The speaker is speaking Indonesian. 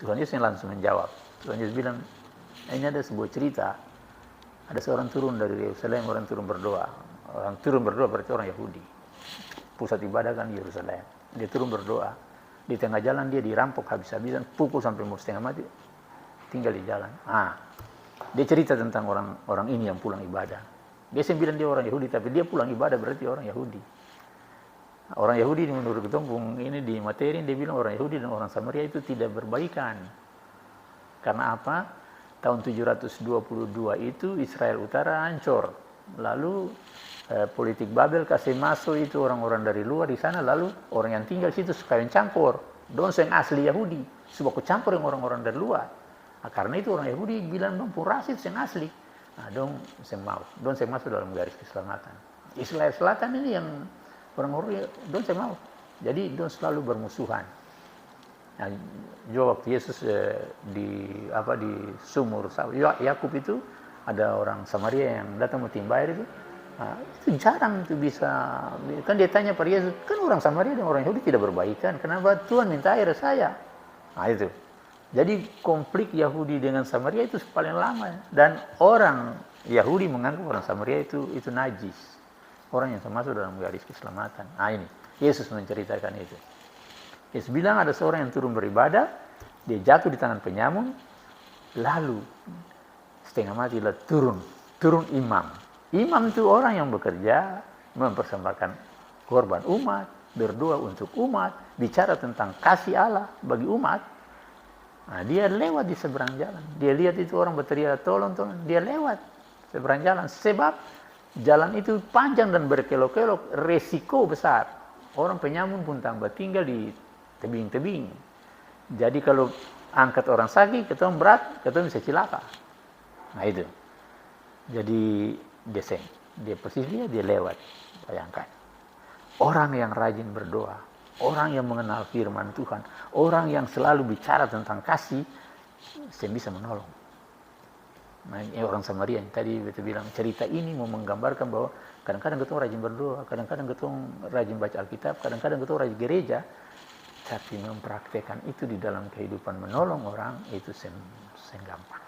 Tuhan Yesus yang langsung menjawab. Tuhan Yesus bilang, ini ada sebuah cerita. Ada seorang turun dari Yerusalem, orang turun berdoa. Orang turun berdoa berarti orang Yahudi. Pusat ibadah kan Yerusalem. Dia turun berdoa. Di tengah jalan dia dirampok habis-habisan, pukul sampai mau setengah mati. Tinggal di jalan. Dia cerita tentang orang ini yang pulang ibadah. Dia bilang dia orang Yahudi, tapi dia pulang ibadah berarti orang Yahudi. Orang Yahudi menurut Ketumpung ini di materi dia bilang orang Yahudi dan orang Samaria itu tidak berbaikan. Karena apa? Tahun 722 itu Israel Utara hancur. Lalu politik Babel kasih masuk itu orang-orang dari luar di sana, lalu orang yang tinggal situ sekalian campur. Dong yang asli Yahudi, sebab campur dengan orang-orang dari luar. Karena itu orang Yahudi bilang dong pun rasis yang asli. Dong yang masuk dalam garis keselamatan. Israel Selatan ini yang orang-orang dong yang mau. Jadi dong selalu bermusuhan. Juga waktu Yesus di sumur Yakub itu ada orang Samaria yang datang mau timba air itu. Itu jarang itu bisa, kan dia tanya pada Yesus, kan orang Samaria dan orang Yahudi tidak berbaikan, kenapa Tuhan minta air saya? Itu. Jadi konflik Yahudi dengan Samaria itu paling lama, dan orang Yahudi menganggap orang Samaria itu najis, orang yang termasuk dalam garis keselamatan. Ini Yesus menceritakan itu. Yesus bilang ada seorang yang turun beribadah, dia jatuh di tangan penyamun, lalu setengah mati lah turun imam. Imam itu orang yang bekerja mempersembahkan korban umat, berdoa untuk umat, bicara tentang kasih Allah bagi umat. Dia lewat di seberang jalan. Dia lihat itu orang berteriak tolong, dia lewat seberang jalan. Sebab jalan itu panjang dan berkelok-kelok, resiko besar. Orang penyamun pun tambah tinggal di tebing-tebing. Jadi kalau angkat orang sakit, ketemu berat, ketemu bisa celaka. Itu. Jadi dia persis dia lewat. Bayangkan. Orang yang rajin berdoa, orang yang mengenal firman Tuhan, orang yang selalu bicara tentang kasih, saya bisa menolong. Orang Samaria yang tadi betul bilang, cerita ini mau menggambarkan bahwa kadang-kadang kita rajin berdoa, kadang-kadang kita rajin baca Alkitab, kadang-kadang kita rajin gereja, tapi mempraktekkan itu di dalam kehidupan menolong orang itu gampang.